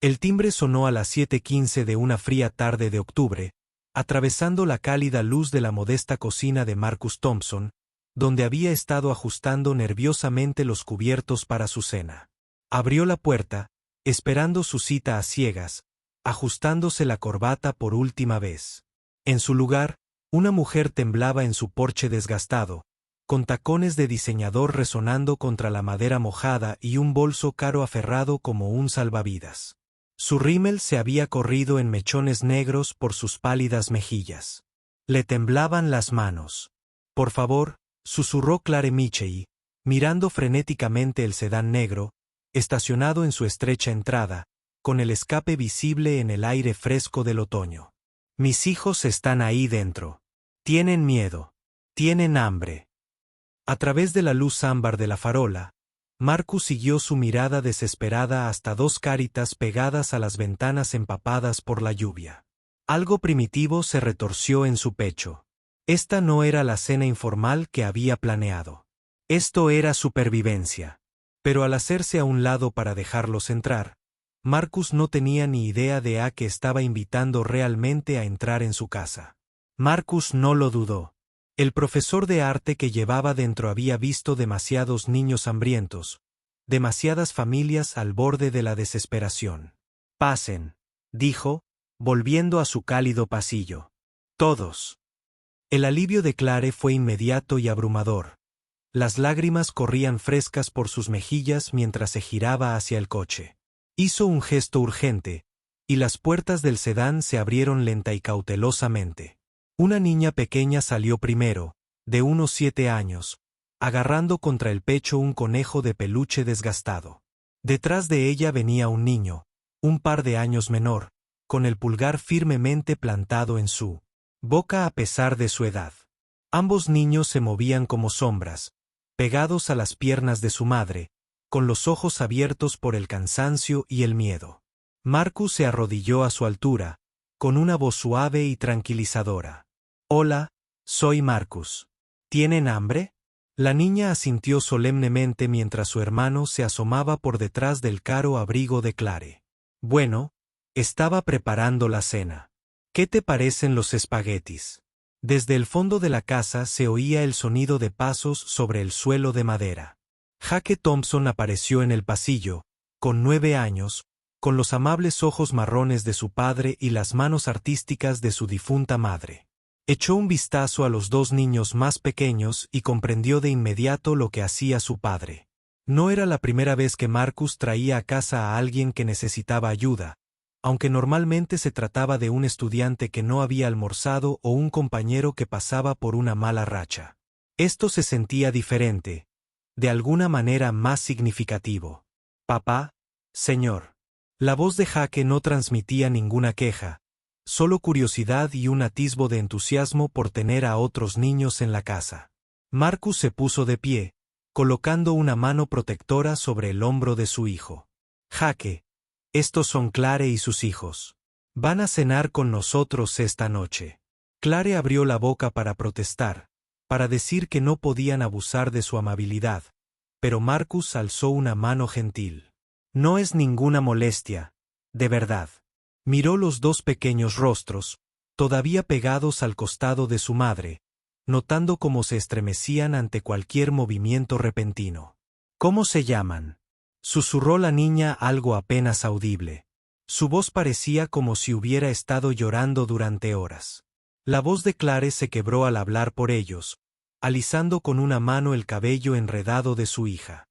El timbre sonó a las 7:15 de una fría tarde de octubre, atravesando la cálida luz de la modesta cocina de Marcus Thompson, donde había estado ajustando nerviosamente los cubiertos para su cena. Abrió la puerta, esperando su cita a ciegas, ajustándose la corbata por última vez. En su lugar, una mujer temblaba en su porche desgastado, con tacones de diseñador resonando contra la madera mojada y un bolso caro aferrado como un salvavidas. Su rímel se había corrido en mechones negros por sus pálidas mejillas. Le temblaban las manos. «Por favor», susurró Clare Mitchell, mirando frenéticamente el sedán negro, estacionado en su estrecha entrada, con el escape visible en el aire fresco del otoño. «Mis hijos están ahí dentro. Tienen miedo. Tienen hambre». A través de la luz ámbar de la farola, Marcus siguió su mirada desesperada hasta dos caritas pegadas a las ventanas empapadas por la lluvia. Algo primitivo se retorció en su pecho. Esta no era la cena informal que había planeado. Esto era supervivencia. Pero al hacerse a un lado para dejarlos entrar, Marcus no tenía ni idea de a qué estaba invitando realmente a entrar en su casa. Marcus no lo dudó. El profesor de arte que llevaba dentro había visto demasiados niños hambrientos, demasiadas familias al borde de la desesperación. «Pasen», dijo, volviendo a su cálido pasillo. «Todos». El alivio de Clare fue inmediato y abrumador. Las lágrimas corrían frescas por sus mejillas mientras se giraba hacia el coche. Hizo un gesto urgente, y las puertas del sedán se abrieron lenta y cautelosamente. Una niña pequeña salió primero, de unos 7 años, agarrando contra el pecho un conejo de peluche desgastado. Detrás de ella venía un niño, un par de años menor, con el pulgar firmemente plantado en su boca a pesar de su edad. Ambos niños se movían como sombras, pegados a las piernas de su madre, con los ojos abiertos por el cansancio y el miedo. Marcus se arrodilló a su altura, con una voz suave y tranquilizadora. «Hola, soy Marcus. ¿Tienen hambre?» La niña asintió solemnemente mientras su hermano se asomaba por detrás del caro abrigo de Clare. «Bueno, estaba preparando la cena. ¿Qué te parecen los espaguetis?» Desde el fondo de la casa se oía el sonido de pasos sobre el suelo de madera. Jake Thompson apareció en el pasillo, con 9 años, con los amables ojos marrones de su padre y las manos artísticas de su difunta madre. Echó un vistazo a los dos niños más pequeños y comprendió de inmediato lo que hacía su padre. No era la primera vez que Marcus traía a casa a alguien que necesitaba ayuda, aunque normalmente se trataba de un estudiante que no había almorzado o un compañero que pasaba por una mala racha. Esto se sentía diferente, de alguna manera más significativo. «Papá, señor». La voz de Jake no transmitía ninguna queja, solo curiosidad y un atisbo de entusiasmo por tener a otros niños en la casa. Marcus se puso de pie, colocando una mano protectora sobre el hombro de su hijo. «Jake, estos son Clare y sus hijos. Van a cenar con nosotros esta noche». Clare abrió la boca para protestar, para decir que no podían abusar de su amabilidad, pero Marcus alzó una mano gentil. «No es ninguna molestia, de verdad». Miró los dos pequeños rostros, todavía pegados al costado de su madre, notando cómo se estremecían ante cualquier movimiento repentino. «¿Cómo se llaman?», susurró la niña algo apenas audible. Su voz parecía como si hubiera estado llorando durante horas. La voz de Clare se quebró al hablar por ellos, alisando con una mano el cabello enredado de su hija.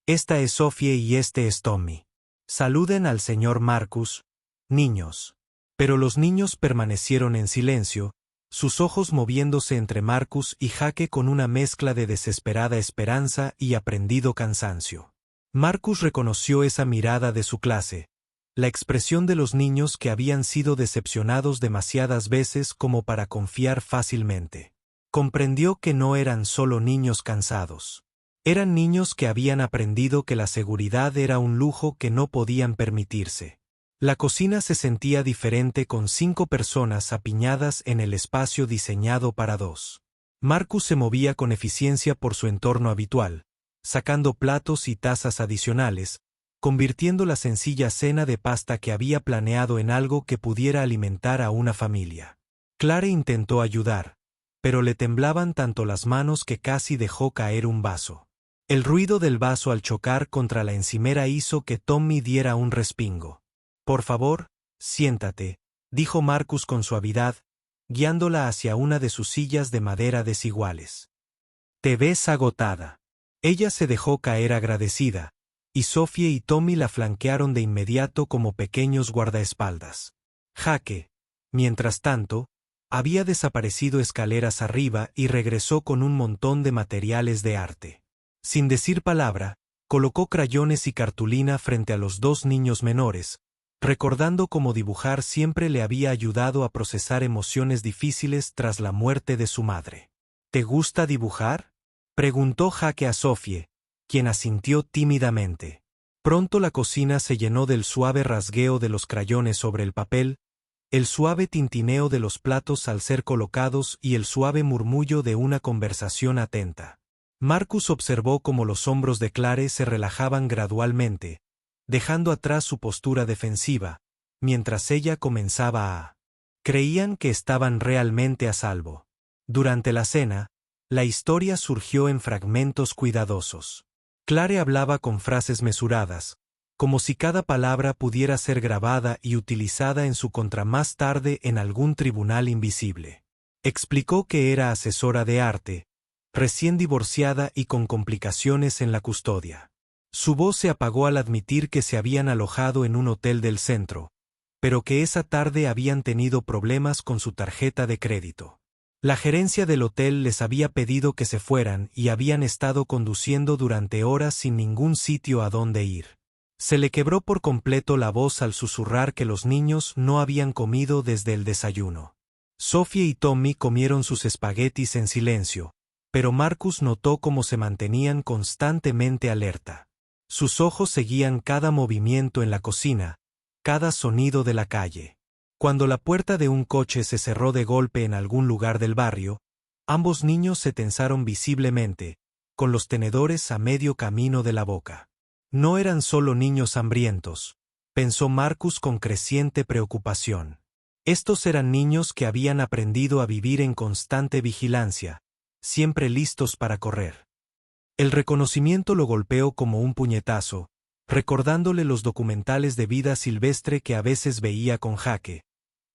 «Esta es Sophie y este es Tommy. Saluden al señor Marcus, niños». Pero los niños permanecieron en silencio, sus ojos moviéndose entre Marcus y Jake con una mezcla de desesperada esperanza y aprendido cansancio. Marcus reconoció esa mirada de su clase, la expresión de los niños que habían sido decepcionados demasiadas veces como para confiar fácilmente. Comprendió que no eran solo niños cansados. Eran niños que habían aprendido que la seguridad era un lujo que no podían permitirse. La cocina se sentía diferente con 5 personas apiñadas en el espacio diseñado para 2. Marcus se movía con eficiencia por su entorno habitual, sacando platos y tazas adicionales, convirtiendo la sencilla cena de pasta que había planeado en algo que pudiera alimentar a una familia. Clare intentó ayudar, pero le temblaban tanto las manos que casi dejó caer un vaso. El ruido del vaso al chocar contra la encimera hizo que Tommy diera un respingo. «Por favor, siéntate», dijo Marcus con suavidad, guiándola hacia una de sus sillas de madera desiguales. «Te ves agotada». Ella se dejó caer agradecida, y Sophie y Tommy la flanquearon de inmediato como pequeños guardaespaldas. Jake, mientras tanto, había desaparecido escaleras arriba y regresó con un montón de materiales de arte. Sin decir palabra, colocó crayones y cartulina frente a los dos niños menores, recordando cómo dibujar siempre le había ayudado a procesar emociones difíciles tras la muerte de su madre. «¿Te gusta dibujar?», preguntó Jake a Sophie, quien asintió tímidamente. Pronto la cocina se llenó del suave rasgueo de los crayones sobre el papel, el suave tintineo de los platos al ser colocados y el suave murmullo de una conversación atenta. Marcus observó cómo los hombros de Clare se relajaban gradualmente, dejando atrás su postura defensiva, mientras ella comenzaba a... Creían que estaban realmente a salvo. Durante la cena, la historia surgió en fragmentos cuidadosos. Clare hablaba con frases mesuradas, como si cada palabra pudiera ser grabada y utilizada en su contra más tarde en algún tribunal invisible. Explicó que era asesora de arte, recién divorciada y con complicaciones en la custodia. Su voz se apagó al admitir que se habían alojado en un hotel del centro, pero que esa tarde habían tenido problemas con su tarjeta de crédito. La gerencia del hotel les había pedido que se fueran y habían estado conduciendo durante horas sin ningún sitio a dónde ir. Se le quebró por completo la voz al susurrar que los niños no habían comido desde el desayuno. Sophie y Tommy comieron sus espaguetis en silencio, pero Marcus notó cómo se mantenían constantemente alerta. Sus ojos seguían cada movimiento en la cocina, cada sonido de la calle. Cuando la puerta de un coche se cerró de golpe en algún lugar del barrio, ambos niños se tensaron visiblemente, con los tenedores a medio camino de la boca. No eran solo niños hambrientos, pensó Marcus con creciente preocupación. Estos eran niños que habían aprendido a vivir en constante vigilancia, siempre listos para correr. El reconocimiento lo golpeó como un puñetazo, recordándole los documentales de vida silvestre que a veces veía con Jake,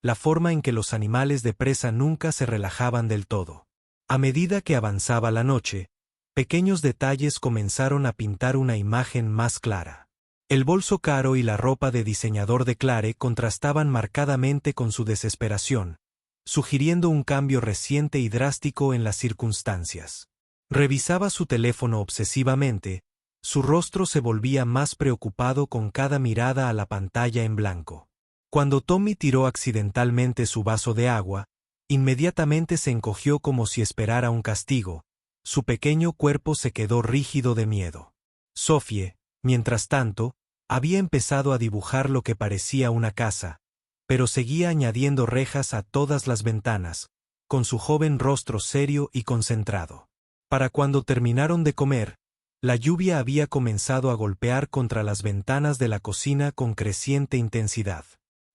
la forma en que los animales de presa nunca se relajaban del todo. A medida que avanzaba la noche, pequeños detalles comenzaron a pintar una imagen más clara. El bolso caro y la ropa de diseñador de Clare contrastaban marcadamente con su desesperación, sugiriendo un cambio reciente y drástico en las circunstancias. Revisaba su teléfono obsesivamente, su rostro se volvía más preocupado con cada mirada a la pantalla en blanco. Cuando Tommy tiró accidentalmente su vaso de agua, inmediatamente se encogió como si esperara un castigo. Su pequeño cuerpo se quedó rígido de miedo. Sophie, mientras tanto, había empezado a dibujar lo que parecía una casa, pero seguía añadiendo rejas a todas las ventanas, con su joven rostro serio y concentrado. Para cuando terminaron de comer, la lluvia había comenzado a golpear contra las ventanas de la cocina con creciente intensidad.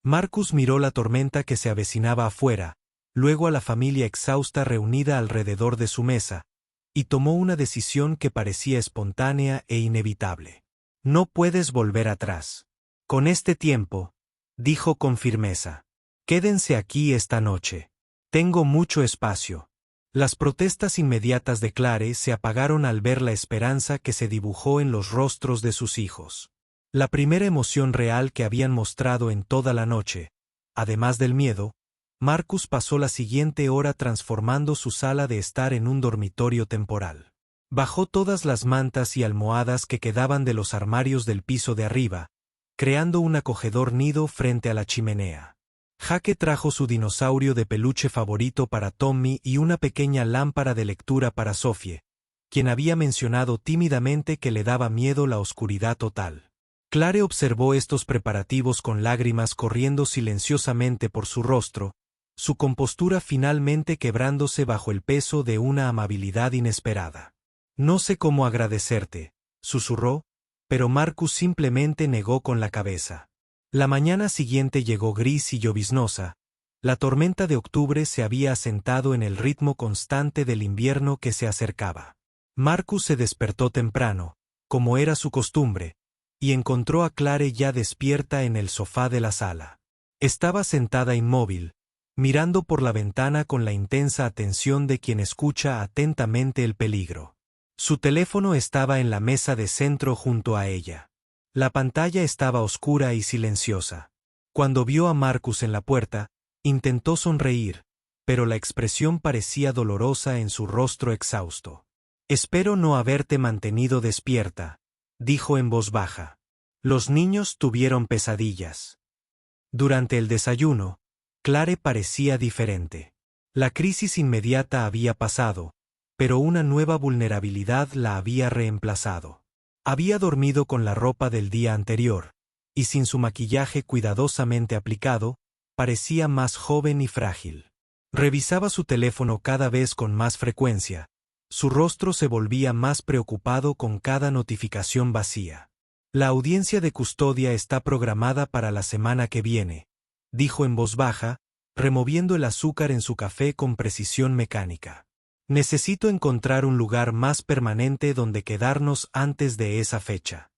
Marcus miró la tormenta que se avecinaba afuera, luego a la familia exhausta reunida alrededor de su mesa, y tomó una decisión que parecía espontánea e inevitable. «No puedes volver atrás. Con este tiempo», dijo con firmeza. «Quédense aquí esta noche. Tengo mucho espacio». Las protestas inmediatas de Clare se apagaron al ver la esperanza que se dibujó en los rostros de sus hijos. La primera emoción real que habían mostrado en toda la noche, además del miedo, Marcus pasó la siguiente hora transformando su sala de estar en un dormitorio temporal. Bajó todas las mantas y almohadas que quedaban de los armarios del piso de arriba, creando un acogedor nido frente a la chimenea. Jake trajo su dinosaurio de peluche favorito para Tommy y una pequeña lámpara de lectura para Sophie, quien había mencionado tímidamente que le daba miedo la oscuridad total. Clare observó estos preparativos con lágrimas corriendo silenciosamente por su rostro, su compostura finalmente quebrándose bajo el peso de una amabilidad inesperada. «No sé cómo agradecerte», susurró, pero Marcus simplemente negó con la cabeza. La mañana siguiente llegó gris y lloviznosa. La tormenta de octubre se había asentado en el ritmo constante del invierno que se acercaba. Marcus se despertó temprano, como era su costumbre, y encontró a Clare ya despierta en el sofá de la sala. Estaba sentada inmóvil, mirando por la ventana con la intensa atención de quien escucha atentamente el peligro. Su teléfono estaba en la mesa de centro junto a ella. La pantalla estaba oscura y silenciosa. Cuando vio a Marcus en la puerta, intentó sonreír, pero la expresión parecía dolorosa en su rostro exhausto. «Espero no haberte mantenido despierta», dijo en voz baja. Los niños tuvieron pesadillas. Durante el desayuno, Clare parecía diferente. La crisis inmediata había pasado, pero una nueva vulnerabilidad la había reemplazado. Había dormido con la ropa del día anterior, y sin su maquillaje cuidadosamente aplicado, parecía más joven y frágil. Revisaba su teléfono cada vez con más frecuencia. Su rostro se volvía más preocupado con cada notificación vacía. «La audiencia de custodia está programada para la semana que viene», dijo en voz baja, removiendo el azúcar en su café con precisión mecánica. «Necesito encontrar un lugar más permanente donde quedarnos antes de esa fecha».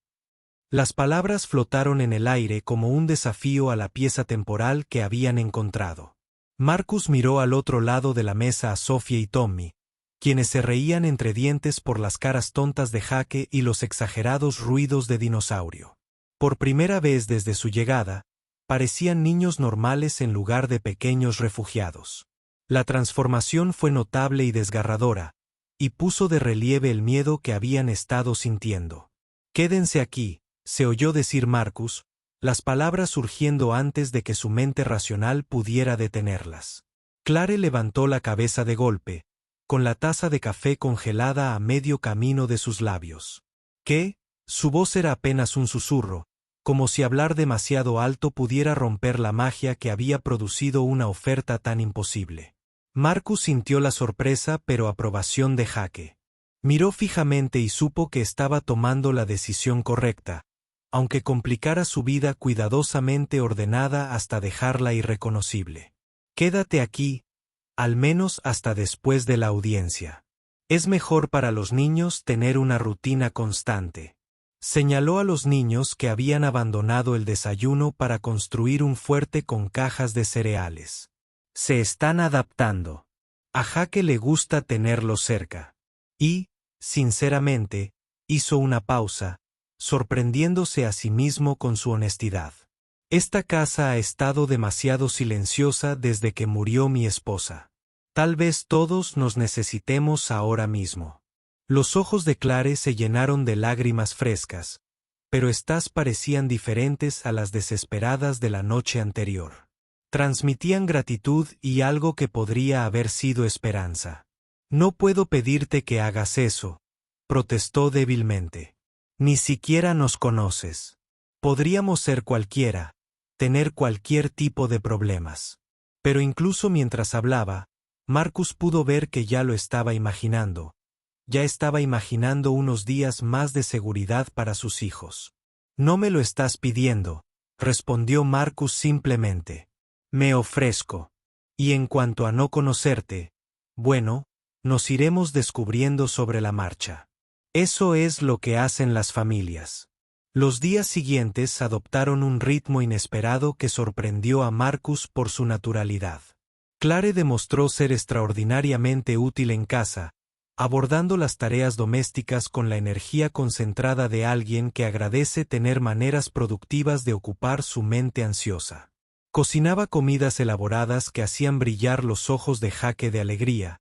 Las palabras flotaron en el aire como un desafío a la pieza temporal que habían encontrado. Marcus miró al otro lado de la mesa a Sophie y Tommy, quienes se reían entre dientes por las caras tontas de Jake y los exagerados ruidos de dinosaurio. Por primera vez desde su llegada, parecían niños normales en lugar de pequeños refugiados. La transformación fue notable y desgarradora, y puso de relieve el miedo que habían estado sintiendo. «Quédense aquí», se oyó decir Marcus, las palabras surgiendo antes de que su mente racional pudiera detenerlas. Clare levantó la cabeza de golpe, con la taza de café congelada a medio camino de sus labios. ¿Qué? Su voz era apenas un susurro, como si hablar demasiado alto pudiera romper la magia que había producido una oferta tan imposible. Marcus sintió la sorpresa pero aprobación de Jake. Miró fijamente y supo que estaba tomando la decisión correcta, aunque complicara su vida cuidadosamente ordenada hasta dejarla irreconocible. «Quédate aquí, al menos hasta después de la audiencia. Es mejor para los niños tener una rutina constante». Señaló a los niños que habían abandonado el desayuno para construir un fuerte con cajas de cereales. «Se están adaptando. A Jake le gusta tenerlos cerca». Y, sinceramente, hizo una pausa, sorprendiéndose a sí mismo con su honestidad. «Esta casa ha estado demasiado silenciosa desde que murió mi esposa. Tal vez todos nos necesitemos ahora mismo». Los ojos de Clare se llenaron de lágrimas frescas, pero estas parecían diferentes a las desesperadas de la noche anterior. Transmitían gratitud y algo que podría haber sido esperanza. «No puedo pedirte que hagas eso», protestó débilmente. «Ni siquiera nos conoces. Podríamos ser cualquiera, tener cualquier tipo de problemas». Pero incluso mientras hablaba, Marcus pudo ver que ya lo estaba imaginando. Ya estaba imaginando unos días más de seguridad para sus hijos. «No me lo estás pidiendo», respondió Marcus simplemente. «Me ofrezco. Y en cuanto a no conocerte, bueno, nos iremos descubriendo sobre la marcha. Eso es lo que hacen las familias». Los días siguientes adoptaron un ritmo inesperado que sorprendió a Marcus por su naturalidad. Clare demostró ser extraordinariamente útil en casa, abordando las tareas domésticas con la energía concentrada de alguien que agradece tener maneras productivas de ocupar su mente ansiosa. Cocinaba comidas elaboradas que hacían brillar los ojos de Jake de alegría,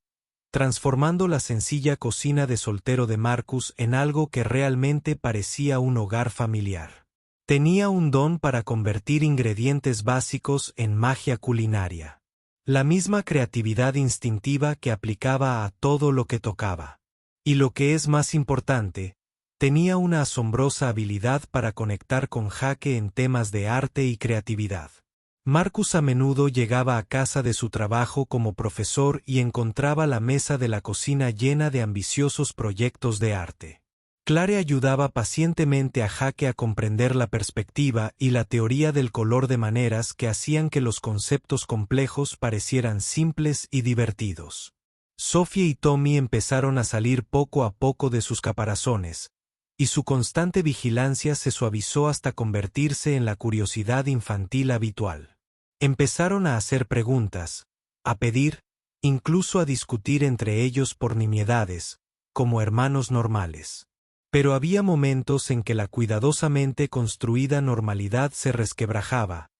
transformando la sencilla cocina de soltero de Marcus en algo que realmente parecía un hogar familiar. Tenía un don para convertir ingredientes básicos en magia culinaria. La misma creatividad instintiva que aplicaba a todo lo que tocaba. Y lo que es más importante, tenía una asombrosa habilidad para conectar con Jake en temas de arte y creatividad. Marcus a menudo llegaba a casa de su trabajo como profesor y encontraba la mesa de la cocina llena de ambiciosos proyectos de arte. Clare ayudaba pacientemente a Jake a comprender la perspectiva y la teoría del color de maneras que hacían que los conceptos complejos parecieran simples y divertidos. Sophie y Tommy empezaron a salir poco a poco de sus caparazones, y su constante vigilancia se suavizó hasta convertirse en la curiosidad infantil habitual. Empezaron a hacer preguntas, a pedir, incluso a discutir entre ellos por nimiedades, como hermanos normales. Pero había momentos en que la cuidadosamente construida normalidad se resquebrajaba,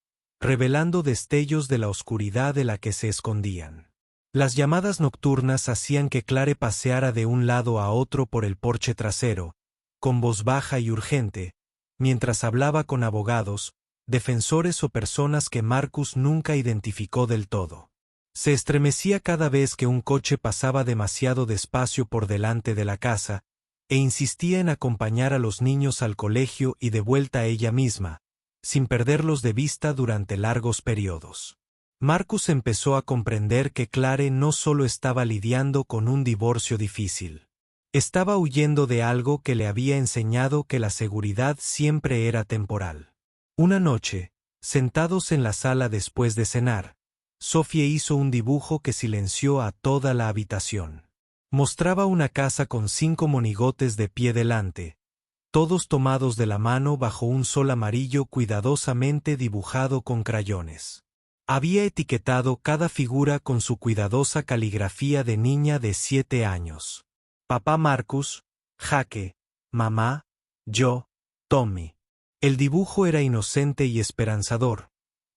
revelando destellos de la oscuridad de la que se escondían. Las llamadas nocturnas hacían que Clare paseara de un lado a otro por el porche trasero, con voz baja y urgente, mientras hablaba con abogados, defensores o personas que Marcus nunca identificó del todo. Se estremecía cada vez que un coche pasaba demasiado despacio por delante de la casa, e insistía en acompañar a los niños al colegio y de vuelta a ella misma, sin perderlos de vista durante largos periodos. Marcus empezó a comprender que Clare no solo estaba lidiando con un divorcio difícil. Estaba huyendo de algo que le había enseñado que la seguridad siempre era temporal. Una noche, sentados en la sala después de cenar, Sophie hizo un dibujo que silenció a toda la habitación. Mostraba una casa con 5 monigotes de pie delante, todos tomados de la mano bajo un sol amarillo cuidadosamente dibujado con crayones. Había etiquetado cada figura con su cuidadosa caligrafía de niña de 7 años. Papá Marcus, Jake, mamá, yo, Tommy. El dibujo era inocente y esperanzador,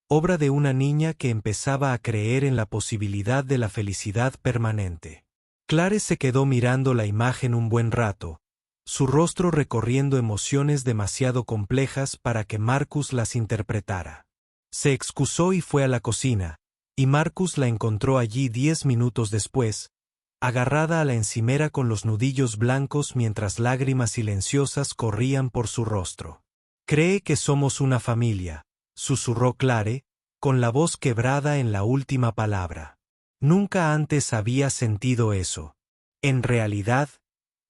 obra de una niña que empezaba a creer en la posibilidad de la felicidad permanente. Clare se quedó mirando la imagen un buen rato, su rostro recorriendo emociones demasiado complejas para que Marcus las interpretara. Se excusó y fue a la cocina, y Marcus la encontró allí 10 minutos después, agarrada a la encimera con los nudillos blancos mientras lágrimas silenciosas corrían por su rostro. «Cree que somos una familia», susurró Clare, con la voz quebrada en la última palabra. Nunca antes había sentido eso. En realidad,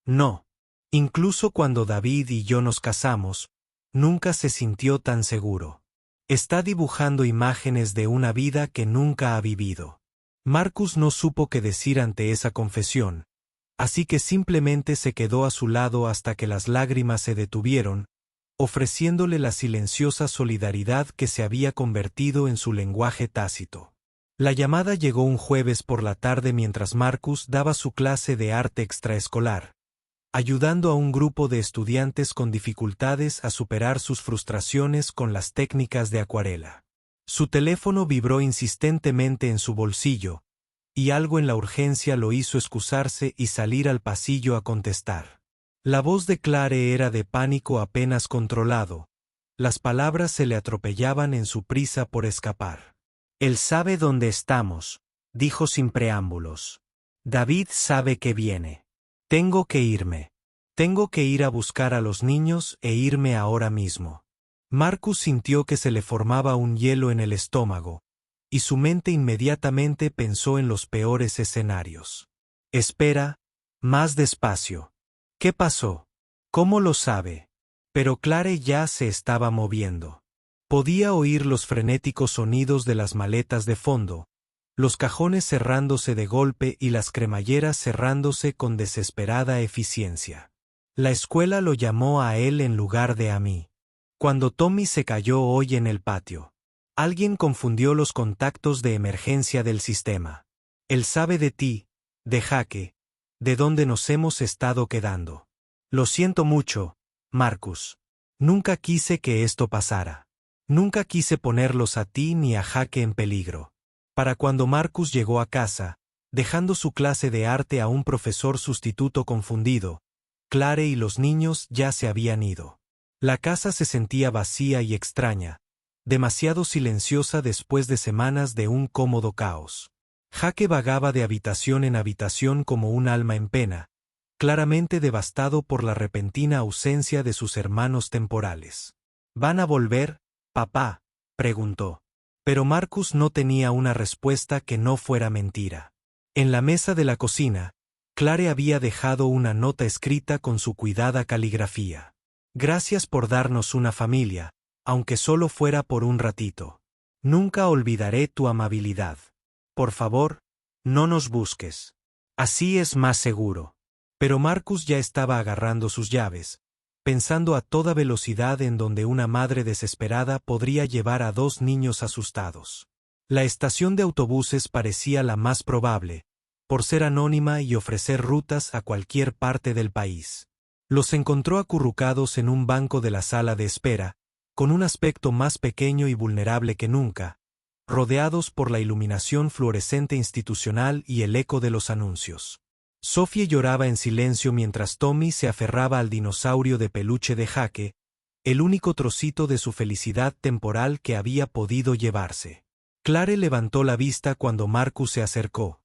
no. Incluso cuando David y yo nos casamos, nunca se sintió tan seguro. Está dibujando imágenes de una vida que nunca ha vivido. Marcus no supo qué decir ante esa confesión, así que simplemente se quedó a su lado hasta que las lágrimas se detuvieron, ofreciéndole la silenciosa solidaridad que se había convertido en su lenguaje tácito. La llamada llegó un jueves por la tarde mientras Marcus daba su clase de arte extraescolar, ayudando a un grupo de estudiantes con dificultades a superar sus frustraciones con las técnicas de acuarela. Su teléfono vibró insistentemente en su bolsillo, y algo en la urgencia lo hizo excusarse y salir al pasillo a contestar. La voz de Clare era de pánico apenas controlado. Las palabras se le atropellaban en su prisa por escapar. «Él sabe dónde estamos», dijo sin preámbulos. «David sabe que viene. Tengo que irme. Tengo que ir a buscar a los niños e irme ahora mismo». Marcus sintió que se le formaba un hielo en el estómago, y su mente inmediatamente pensó en los peores escenarios. «Espera, más despacio. ¿Qué pasó? ¿Cómo lo sabe?» Pero Clare ya se estaba moviendo. Podía oír los frenéticos sonidos de las maletas de fondo, los cajones cerrándose de golpe y las cremalleras cerrándose con desesperada eficiencia. La escuela lo llamó a él en lugar de a mí. Cuando Tommy se cayó hoy en el patio, alguien confundió los contactos de emergencia del sistema. Él sabe de ti, de Jake, de dónde nos hemos estado quedando. Lo siento mucho, Marcus. Nunca quise que esto pasara. Nunca quise ponerlos a ti ni a Jake en peligro. Para cuando Marcus llegó a casa, dejando su clase de arte a un profesor sustituto confundido, Clare y los niños ya se habían ido. La casa se sentía vacía y extraña, demasiado silenciosa después de semanas de un cómodo caos. Jake vagaba de habitación en habitación como un alma en pena, claramente devastado por la repentina ausencia de sus hermanos temporales. «¿Van a volver, papá?», preguntó. Pero Marcus no tenía una respuesta que no fuera mentira. En la mesa de la cocina, Clare había dejado una nota escrita con su cuidada caligrafía. Gracias por darnos una familia, aunque solo fuera por un ratito. Nunca olvidaré tu amabilidad. Por favor, no nos busques. Así es más seguro. Pero Marcus ya estaba agarrando sus llaves, pensando a toda velocidad en donde una madre desesperada podría llevar a 2 niños asustados. La estación de autobuses parecía la más probable, por ser anónima y ofrecer rutas a cualquier parte del país. Los encontró acurrucados en un banco de la sala de espera, con un aspecto más pequeño y vulnerable que nunca, rodeados por la iluminación fluorescente institucional y el eco de los anuncios. Sophie lloraba en silencio mientras Tommy se aferraba al dinosaurio de peluche de Jake, el único trocito de su felicidad temporal que había podido llevarse. Clare levantó la vista cuando Marcus se acercó.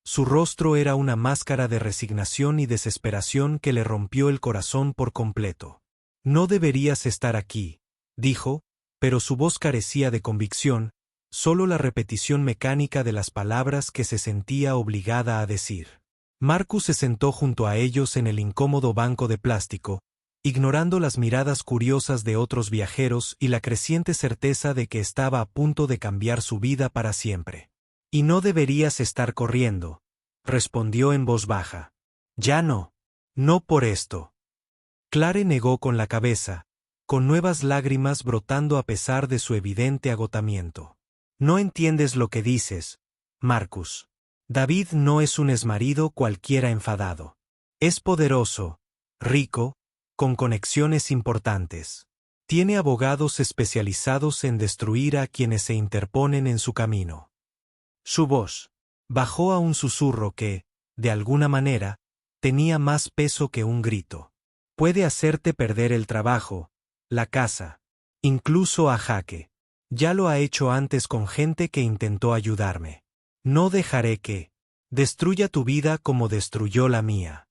Su rostro era una máscara de resignación y desesperación que le rompió el corazón por completo. No deberías estar aquí, dijo, pero su voz carecía de convicción, solo la repetición mecánica de las palabras que se sentía obligada a decir. Marcus se sentó junto a ellos en el incómodo banco de plástico, ignorando las miradas curiosas de otros viajeros y la creciente certeza de que estaba a punto de cambiar su vida para siempre. «Y no deberías estar corriendo», respondió en voz baja. «Ya no. No por esto». Clare negó con la cabeza, con nuevas lágrimas brotando a pesar de su evidente agotamiento. «No entiendes lo que dices, Marcus. David no es un exmarido cualquiera enfadado. Es poderoso, rico, con conexiones importantes. Tiene abogados especializados en destruir a quienes se interponen en su camino». Su voz bajó a un susurro que, de alguna manera, tenía más peso que un grito. «Puede hacerte perder el trabajo, la casa, incluso a Jake. Ya lo ha hecho antes con gente que intentó ayudarme. No dejaré que destruya tu vida como destruyó la mía».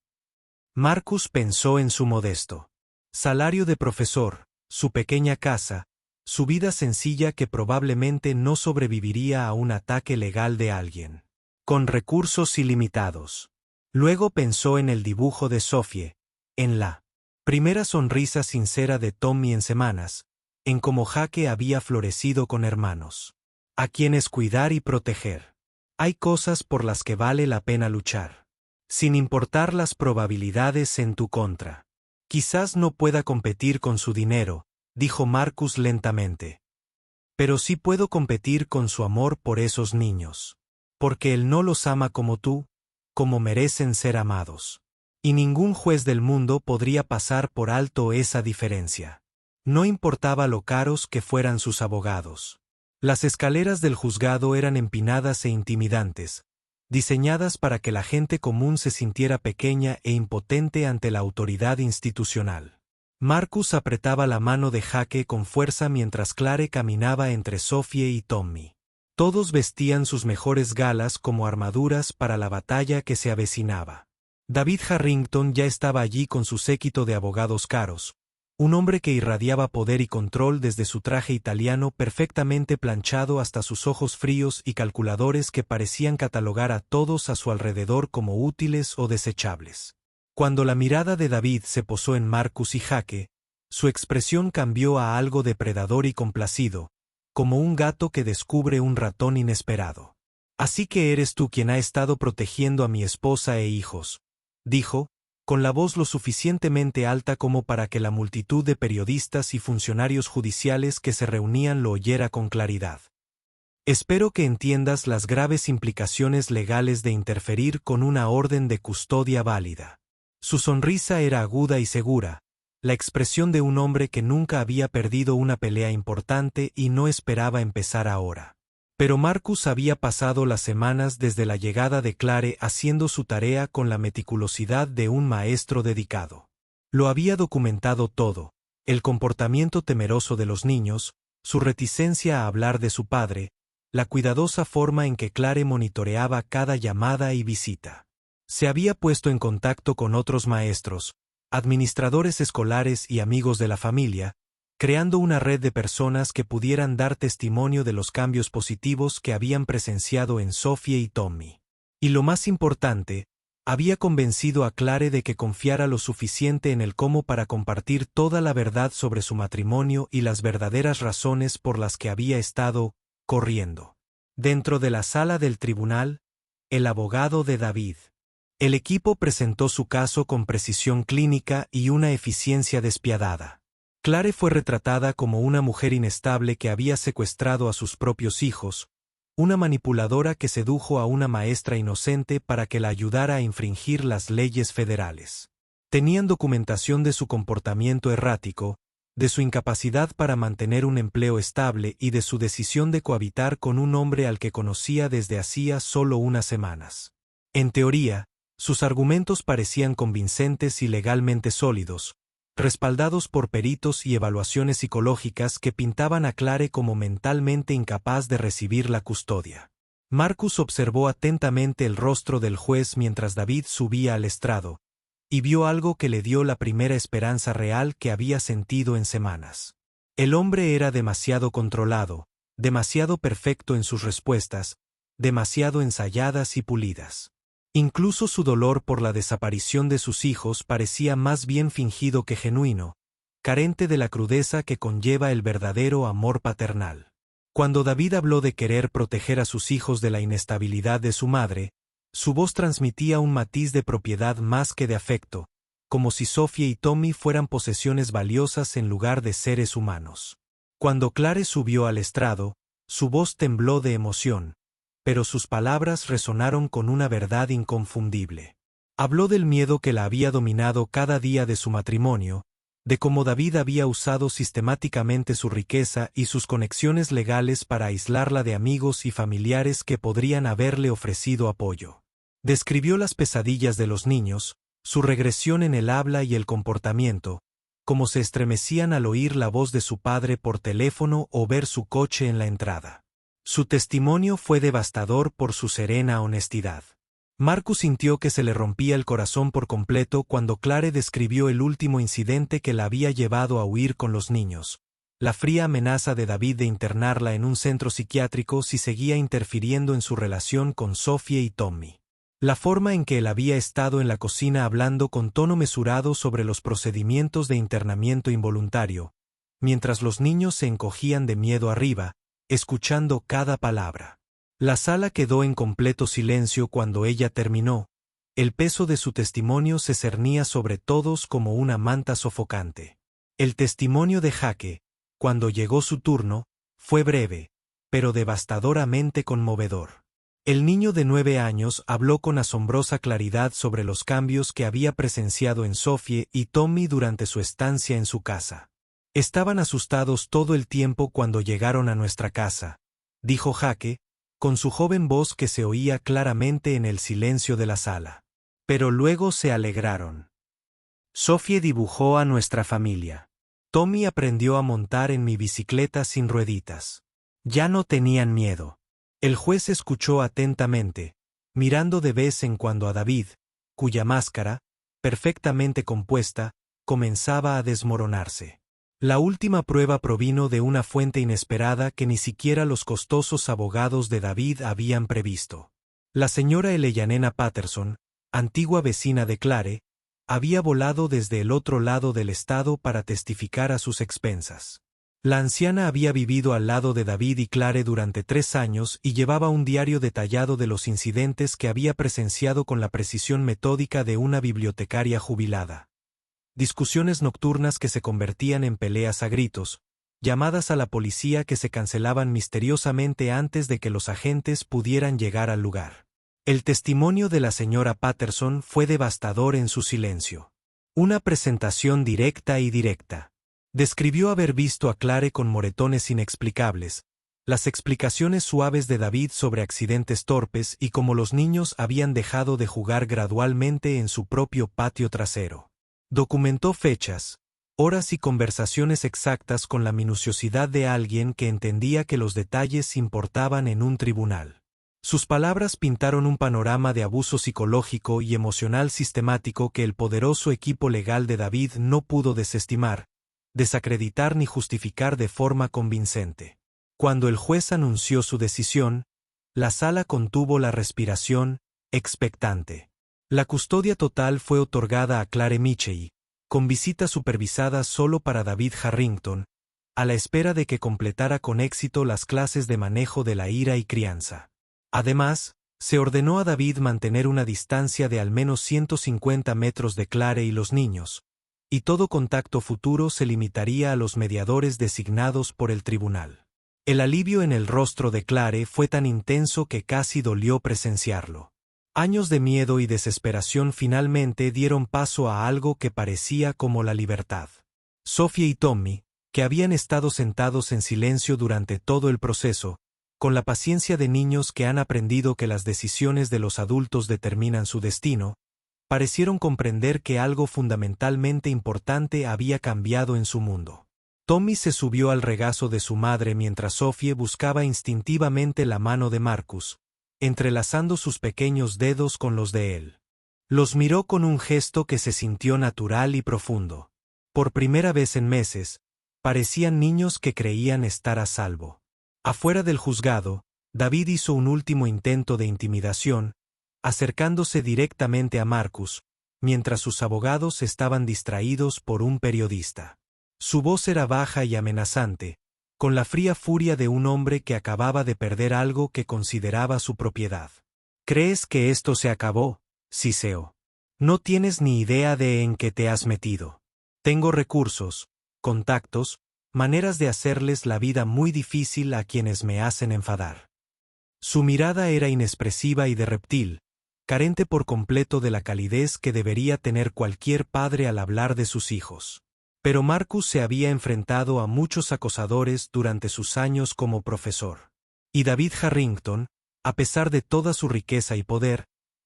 Marcus pensó en su modesto salario de profesor, su pequeña casa, su vida sencilla que probablemente no sobreviviría a un ataque legal de alguien. Con recursos ilimitados. Luego pensó en el dibujo de Sophie, en la primera sonrisa sincera de Tommy en semanas, en cómo Jake había florecido con hermanos, a quienes cuidar y proteger. Hay cosas por las que vale la pena luchar, sin importar las probabilidades en tu contra. Quizás no pueda competir con su dinero, dijo Marcus lentamente. Pero sí puedo competir con su amor por esos niños. Porque él no los ama como tú, como merecen ser amados. Y ningún juez del mundo podría pasar por alto esa diferencia. No importaba lo caros que fueran sus abogados. Las escaleras del juzgado eran empinadas e intimidantes, diseñadas para que la gente común se sintiera pequeña e impotente ante la autoridad institucional. Marcus apretaba la mano de Jake con fuerza mientras Clare caminaba entre Sophie y Tommy. Todos vestían sus mejores galas como armaduras para la batalla que se avecinaba. David Harrington ya estaba allí con su séquito de abogados caros, un hombre que irradiaba poder y control desde su traje italiano perfectamente planchado hasta sus ojos fríos y calculadores que parecían catalogar a todos a su alrededor como útiles o desechables. Cuando la mirada de David se posó en Marcus y Jake, su expresión cambió a algo depredador y complacido, como un gato que descubre un ratón inesperado. «Así que eres tú quien ha estado protegiendo a mi esposa e hijos», dijo, con la voz lo suficientemente alta como para que la multitud de periodistas y funcionarios judiciales que se reunían lo oyera con claridad. «Espero que entiendas las graves implicaciones legales de interferir con una orden de custodia válida». Su sonrisa era aguda y segura, la expresión de un hombre que nunca había perdido una pelea importante y no esperaba empezar ahora. Pero Marcus había pasado las semanas desde la llegada de Clare haciendo su tarea con la meticulosidad de un maestro dedicado. Lo había documentado todo, el comportamiento temeroso de los niños, su reticencia a hablar de su padre, la cuidadosa forma en que Clare monitoreaba cada llamada y visita. Se había puesto en contacto con otros maestros, administradores escolares y amigos de la familia, creando una red de personas que pudieran dar testimonio de los cambios positivos que habían presenciado en Sophie y Tommy. Y lo más importante, Había convencido a Clare de que confiara lo suficiente en él como para compartir toda la verdad sobre su matrimonio y las verdaderas razones por las que había estado corriendo. Dentro de la sala del tribunal, el abogado de David. El equipo presentó su caso con precisión clínica y una eficiencia despiadada. Clare fue retratada como una mujer inestable que había secuestrado a sus propios hijos, una manipuladora que sedujo a una maestra inocente para que la ayudara a infringir las leyes federales. Tenían documentación de su comportamiento errático, de su incapacidad para mantener un empleo estable y de su decisión de cohabitar con un hombre al que conocía desde hacía solo unas semanas. En teoría, sus argumentos parecían convincentes y legalmente sólidos, respaldados por peritos y evaluaciones psicológicas que pintaban a Clare como mentalmente incapaz de recibir la custodia. Marcus observó atentamente el rostro del juez mientras David subía al estrado, y vio algo que le dio la primera esperanza real que había sentido en semanas. El hombre era demasiado controlado, demasiado perfecto en sus respuestas, demasiado ensayadas y pulidas. Incluso su dolor por la desaparición de sus hijos parecía más bien fingido que genuino, carente de la crudeza que conlleva el verdadero amor paternal. Cuando David habló de querer proteger a sus hijos de la inestabilidad de su madre, su voz transmitía un matiz de propiedad más que de afecto, como si Sophie y Tommy fueran posesiones valiosas en lugar de seres humanos. Cuando Clare subió al estrado, su voz tembló de emoción, pero sus palabras resonaron con una verdad inconfundible. Habló del miedo que la había dominado cada día de su matrimonio, de cómo David había usado sistemáticamente su riqueza y sus conexiones legales para aislarla de amigos y familiares que podrían haberle ofrecido apoyo. Describió las pesadillas de los niños, su regresión en el habla y el comportamiento, cómo se estremecían al oír la voz de su padre por teléfono o ver su coche en la entrada. Su testimonio fue devastador por su serena honestidad. Marcus sintió que se le rompía el corazón por completo cuando Clare describió el último incidente que la había llevado a huir con los niños, la fría amenaza de David de internarla en un centro psiquiátrico si seguía interfiriendo en su relación con Sophie y Tommy. La forma en que él había estado en la cocina hablando con tono mesurado sobre los procedimientos de internamiento involuntario, mientras los niños se encogían de miedo arriba, escuchando cada palabra. La sala quedó en completo silencio cuando ella terminó. El peso de su testimonio se cernía sobre todos como una manta sofocante. El testimonio de Jake, cuando llegó su turno, fue breve, pero devastadoramente conmovedor. El niño de 9 años habló con asombrosa claridad sobre los cambios que había presenciado en Sophie y Tommy durante su estancia en su casa. Estaban asustados todo el tiempo cuando llegaron a nuestra casa, dijo Jake, con su joven voz que se oía claramente en el silencio de la sala. Pero luego se alegraron. Sophie dibujó a nuestra familia. Tommy aprendió a montar en mi bicicleta sin rueditas. Ya no tenían miedo. El juez escuchó atentamente, mirando de vez en cuando a David, cuya máscara, perfectamente compuesta, comenzaba a desmoronarse. La última prueba provino de una fuente inesperada que ni siquiera los costosos abogados de David habían previsto. La señora Eleyanena Patterson, antigua vecina de Clare, había volado desde el otro lado del estado para testificar a sus expensas. La anciana había vivido al lado de David y Clare durante 3 años y llevaba un diario detallado de los incidentes que había presenciado con la precisión metódica de una bibliotecaria jubilada. Discusiones nocturnas que se convertían en peleas a gritos, llamadas a la policía que se cancelaban misteriosamente antes de que los agentes pudieran llegar al lugar. El testimonio de la señora Patterson fue devastador en su silencio. Una presentación directa y directa. Describió haber visto a Clare con moretones inexplicables, las explicaciones suaves de David sobre accidentes torpes y cómo los niños habían dejado de jugar gradualmente en su propio patio trasero. Documentó fechas, horas y conversaciones exactas con la minuciosidad de alguien que entendía que los detalles importaban en un tribunal. Sus palabras pintaron un panorama de abuso psicológico y emocional sistemático que el poderoso equipo legal de David no pudo desestimar, desacreditar ni justificar de forma convincente. Cuando el juez anunció su decisión, la sala contuvo la respiración, expectante. La custodia total fue otorgada a Clare Michei, con visitas supervisadas solo para David Harrington, a la espera de que completara con éxito las clases de manejo de la ira y crianza. Además, se ordenó a David mantener una distancia de al menos 150 metros de Clare y los niños, y todo contacto futuro se limitaría a los mediadores designados por el tribunal. El alivio en el rostro de Clare fue tan intenso que casi dolió presenciarlo. Años de miedo y desesperación finalmente dieron paso a algo que parecía como la libertad. Sophie y Tommy, que habían estado sentados en silencio durante todo el proceso, con la paciencia de niños que han aprendido que las decisiones de los adultos determinan su destino, parecieron comprender que algo fundamentalmente importante había cambiado en su mundo. Tommy se subió al regazo de su madre mientras Sophie buscaba instintivamente la mano de Marcus, entrelazando sus pequeños dedos con los de él. Los miró con un gesto que se sintió natural y profundo. Por primera vez en meses, parecían niños que creían estar a salvo. Afuera del juzgado, David hizo un último intento de intimidación, acercándose directamente a Marcus, mientras sus abogados estaban distraídos por un periodista. Su voz era baja y amenazante, con la fría furia de un hombre que acababa de perder algo que consideraba su propiedad. ¿Crees que esto se acabó, Siseo? No tienes ni idea de en qué te has metido. Tengo recursos, contactos, maneras de hacerles la vida muy difícil a quienes me hacen enfadar. Su mirada era inexpresiva y de reptil, carente por completo de la calidez que debería tener cualquier padre al hablar de sus hijos. Pero Marcus se había enfrentado a muchos acosadores durante sus años como profesor. Y David Harrington, a pesar de toda su riqueza y poder,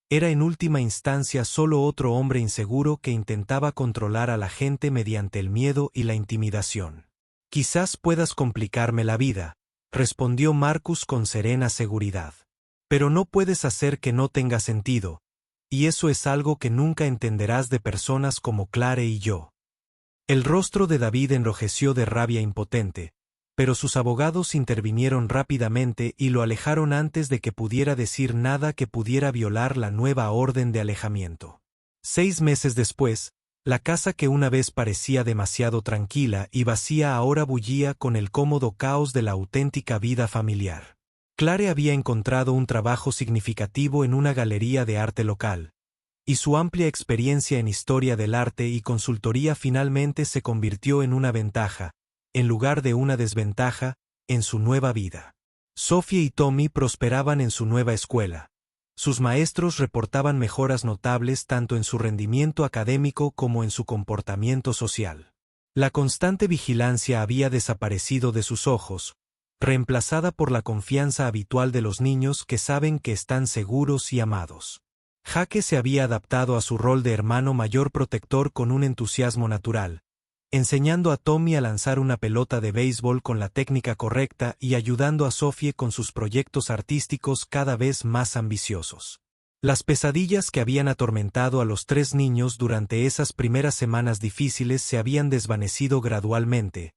era en última instancia solo otro hombre inseguro que intentaba controlar a la gente mediante el miedo y la intimidación. Quizás puedas complicarme la vida, respondió Marcus con serena seguridad. Pero no puedes hacer que no tenga sentido, y eso es algo que nunca entenderás de personas como Clare y yo. El rostro de David enrojeció de rabia impotente, pero sus abogados intervinieron rápidamente y lo alejaron antes de que pudiera decir nada que pudiera violar la nueva orden de alejamiento. 6 meses después, la casa que una vez parecía demasiado tranquila y vacía ahora bullía con el cómodo caos de la auténtica vida familiar. Clare había encontrado un trabajo significativo en una galería de arte local, y su amplia experiencia en historia del arte y consultoría finalmente se convirtió en una ventaja, en lugar de una desventaja, en su nueva vida. Sophie y Tommy prosperaban en su nueva escuela. Sus maestros reportaban mejoras notables tanto en su rendimiento académico como en su comportamiento social. La constante vigilancia había desaparecido de sus ojos, reemplazada por la confianza habitual de los niños que saben que están seguros y amados. Jake se había adaptado a su rol de hermano mayor protector con un entusiasmo natural, enseñando a Tommy a lanzar una pelota de béisbol con la técnica correcta y ayudando a Sophie con sus proyectos artísticos cada vez más ambiciosos. Las pesadillas que habían atormentado a los 3 niños durante esas primeras semanas difíciles se habían desvanecido gradualmente,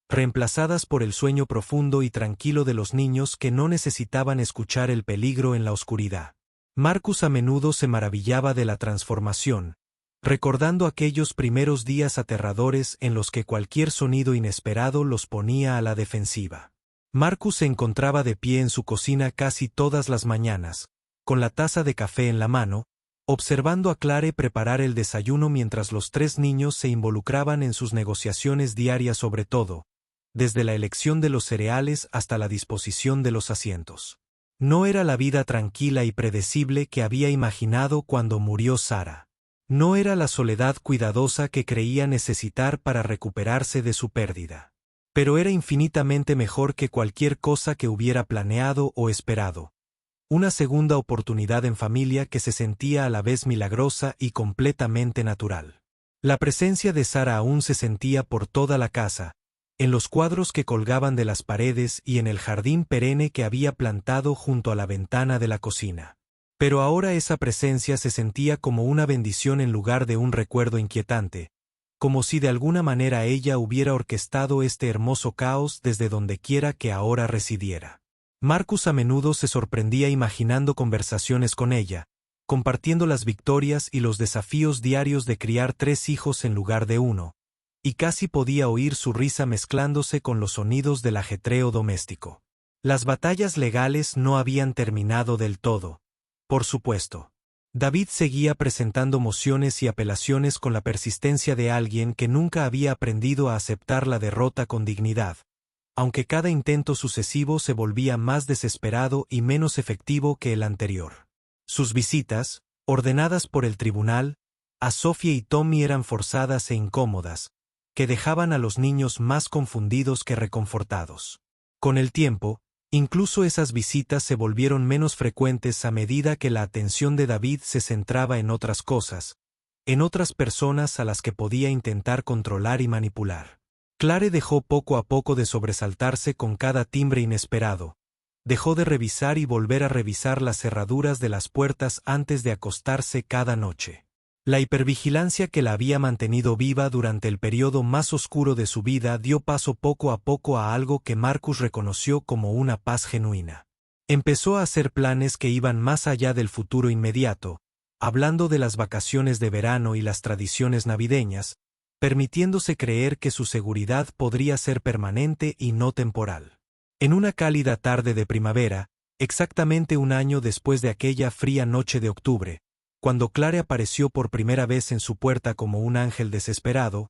reemplazadas por el sueño profundo y tranquilo de los niños que no necesitaban escuchar el peligro en la oscuridad. Marcus a menudo se maravillaba de la transformación, recordando aquellos primeros días aterradores en los que cualquier sonido inesperado los ponía a la defensiva. Marcus se encontraba de pie en su cocina casi todas las mañanas, con la taza de café en la mano, observando a Clare preparar el desayuno mientras los 3 niños se involucraban en sus negociaciones diarias sobre todo, desde la elección de los cereales hasta la disposición de los asientos. No era la vida tranquila y predecible que había imaginado cuando murió Sarah. No era la soledad cuidadosa que creía necesitar para recuperarse de su pérdida. Pero era infinitamente mejor que cualquier cosa que hubiera planeado o esperado. Una segunda oportunidad en familia que se sentía a la vez milagrosa y completamente natural. La presencia de Sarah aún se sentía por toda la casa, en los cuadros que colgaban de las paredes y en el jardín perenne que había plantado junto a la ventana de la cocina. Pero ahora esa presencia se sentía como una bendición en lugar de un recuerdo inquietante, como si de alguna manera ella hubiera orquestado este hermoso caos desde donde quiera que ahora residiera. Marcus a menudo se sorprendía imaginando conversaciones con ella, compartiendo las victorias y los desafíos diarios de criar 3 hijos en lugar de uno, y casi podía oír su risa mezclándose con los sonidos del ajetreo doméstico. Las batallas legales no habían terminado del todo, por supuesto. David seguía presentando mociones y apelaciones con la persistencia de alguien que nunca había aprendido a aceptar la derrota con dignidad, aunque cada intento sucesivo se volvía más desesperado y menos efectivo que el anterior. Sus visitas, ordenadas por el tribunal, a Sophie y Tommy eran forzadas e incómodas, que dejaban a los niños más confundidos que reconfortados. Con el tiempo, incluso esas visitas se volvieron menos frecuentes a medida que la atención de David se centraba en otras cosas, en otras personas a las que podía intentar controlar y manipular. Clare dejó poco a poco de sobresaltarse con cada timbre inesperado. Dejó de revisar y volver a revisar las cerraduras de las puertas antes de acostarse cada noche. La hipervigilancia que la había mantenido viva durante el periodo más oscuro de su vida dio paso poco a poco a algo que Marcus reconoció como una paz genuina. Empezó a hacer planes que iban más allá del futuro inmediato, hablando de las vacaciones de verano y las tradiciones navideñas, permitiéndose creer que su seguridad podría ser permanente y no temporal. En una cálida tarde de primavera, exactamente un año después de aquella fría noche de octubre, cuando Clare apareció por primera vez en su puerta como un ángel desesperado,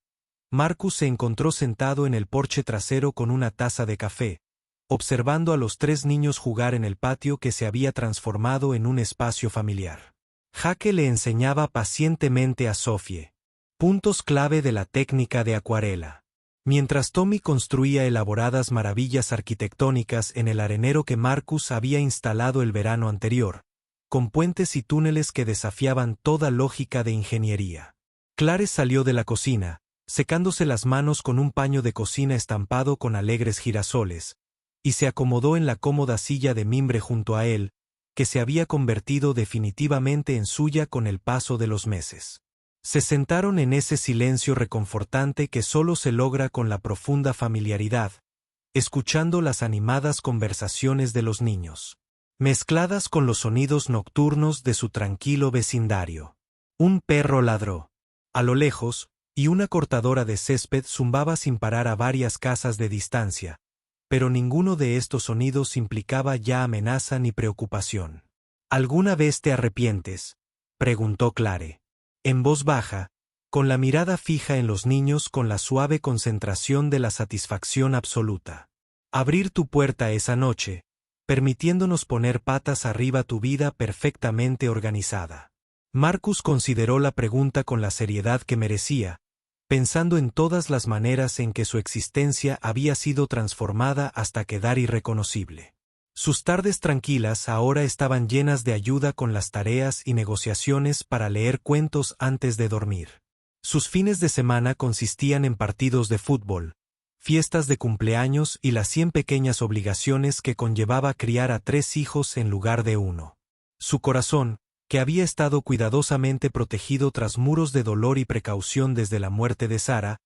Marcus se encontró sentado en el porche trasero con una taza de café, observando a los 3 niños jugar en el patio que se había transformado en un espacio familiar. Jake le enseñaba pacientemente a Sophie puntos clave de la técnica de acuarela, mientras Tommy construía elaboradas maravillas arquitectónicas en el arenero que Marcus había instalado el verano anterior, con puentes y túneles que desafiaban toda lógica de ingeniería. Clare salió de la cocina, secándose las manos con un paño de cocina estampado con alegres girasoles, y se acomodó en la cómoda silla de mimbre junto a él, que se había convertido definitivamente en suya con el paso de los meses. Se sentaron en ese silencio reconfortante que solo se logra con la profunda familiaridad, escuchando las animadas conversaciones de los niños, mezcladas con los sonidos nocturnos de su tranquilo vecindario. Un perro ladró a lo lejos, y una cortadora de césped zumbaba sin parar a varias casas de distancia, pero ninguno de estos sonidos implicaba ya amenaza ni preocupación. ¿Alguna vez te arrepientes?, preguntó Clare, en voz baja, con la mirada fija en los niños con la suave concentración de la satisfacción absoluta. Abrir tu puerta esa noche, permitiéndonos poner patas arriba tu vida perfectamente organizada. Marcus consideró la pregunta con la seriedad que merecía, pensando en todas las maneras en que su existencia había sido transformada hasta quedar irreconocible. Sus tardes tranquilas ahora estaban llenas de ayuda con las tareas y negociaciones para leer cuentos antes de dormir. Sus fines de semana consistían en partidos de fútbol, fiestas de cumpleaños y las 100 pequeñas obligaciones que conllevaba criar a 3 hijos en lugar de uno. Su corazón, que había estado cuidadosamente protegido tras muros de dolor y precaución desde la muerte de Sara,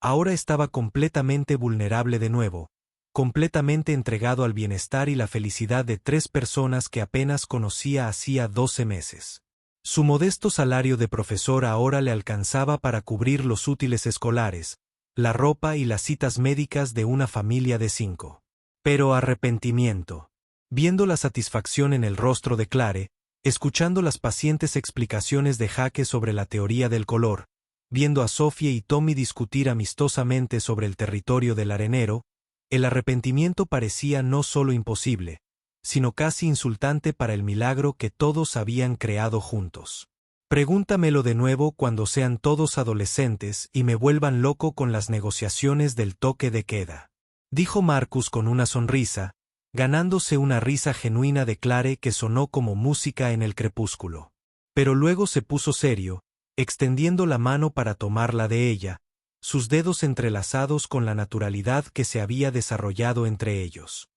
ahora estaba completamente vulnerable de nuevo, completamente entregado al bienestar y la felicidad de 3 personas que apenas conocía hacía 12 meses. Su modesto salario de profesor ahora le alcanzaba para cubrir los útiles escolares, la ropa y las citas médicas de una familia de 5. Pero arrepentimiento. Viendo la satisfacción en el rostro de Clare, escuchando las pacientes explicaciones de Jake sobre la teoría del color, viendo a Sophie y Tommy discutir amistosamente sobre el territorio del arenero, el arrepentimiento parecía no solo imposible, sino casi insultante para el milagro que todos habían creado juntos. Pregúntamelo de nuevo cuando sean todos adolescentes y me vuelvan loco con las negociaciones del toque de queda, dijo Marcus con una sonrisa, ganándose una risa genuina de Clare que sonó como música en el crepúsculo. Pero luego se puso serio, extendiendo la mano para tomarla de ella, sus dedos entrelazados con la naturalidad que se había desarrollado entre ellos.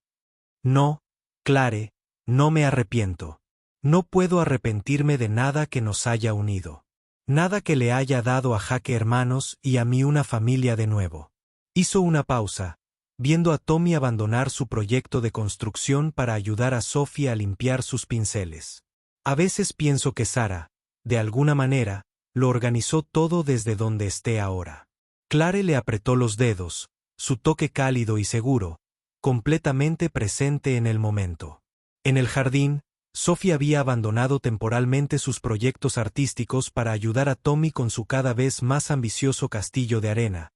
No, Clare, no me arrepiento. No puedo arrepentirme de nada que nos haya unido. Nada que le haya dado a Jake hermanos y a mí una familia de nuevo. Hizo una pausa, viendo a Tommy abandonar su proyecto de construcción para ayudar a Sophie a limpiar sus pinceles. A veces pienso que Sara, de alguna manera, lo organizó todo desde donde esté ahora. Clare le apretó los dedos, su toque cálido y seguro, completamente presente en el momento. En el jardín, Sophie había abandonado temporalmente sus proyectos artísticos para ayudar a Tommy con su cada vez más ambicioso castillo de arena,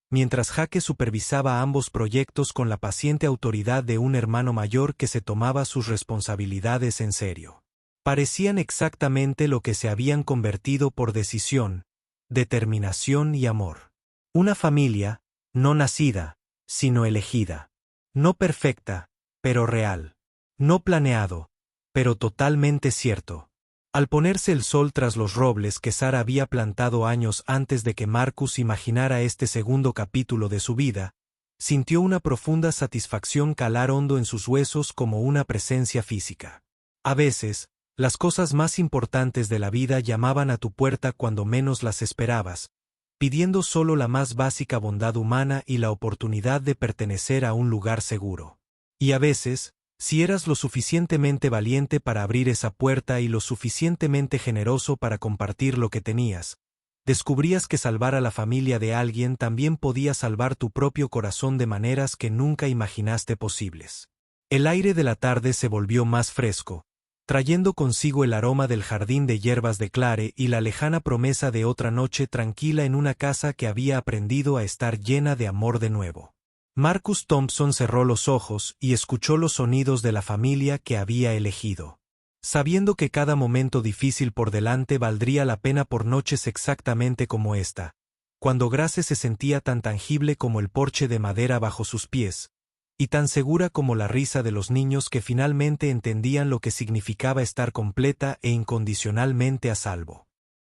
mientras Jake supervisaba ambos proyectos con la paciente autoridad de un hermano mayor que se tomaba sus responsabilidades en serio. Parecían exactamente lo que se habían convertido por decisión, determinación y amor. Una familia, no nacida, sino elegida. No perfecta, pero real. No planeado, pero totalmente cierto. Al ponerse el sol tras los robles que Sara había plantado años antes de que Marcus imaginara este segundo capítulo de su vida, sintió una profunda satisfacción calar hondo en sus huesos como una presencia física. A veces, las cosas más importantes de la vida llamaban a tu puerta cuando menos las esperabas, pidiendo solo la más básica bondad humana y la oportunidad de pertenecer a un lugar seguro. Y a veces, si eras lo suficientemente valiente para abrir esa puerta y lo suficientemente generoso para compartir lo que tenías, descubrías que salvar a la familia de alguien también podía salvar tu propio corazón de maneras que nunca imaginaste posibles. El aire de la tarde se volvió más fresco, trayendo consigo el aroma del jardín de hierbas de Clare y la lejana promesa de otra noche tranquila en una casa que había aprendido a estar llena de amor de nuevo. Marcus Thompson cerró los ojos y escuchó los sonidos de la familia que había elegido. Sabiendo que cada momento difícil por delante valdría la pena por noches exactamente como esta, cuando Grace se sentía tan tangible como el porche de madera bajo sus pies, y tan segura como la risa de los niños que finalmente entendían lo que significaba estar completa e incondicionalmente a salvo.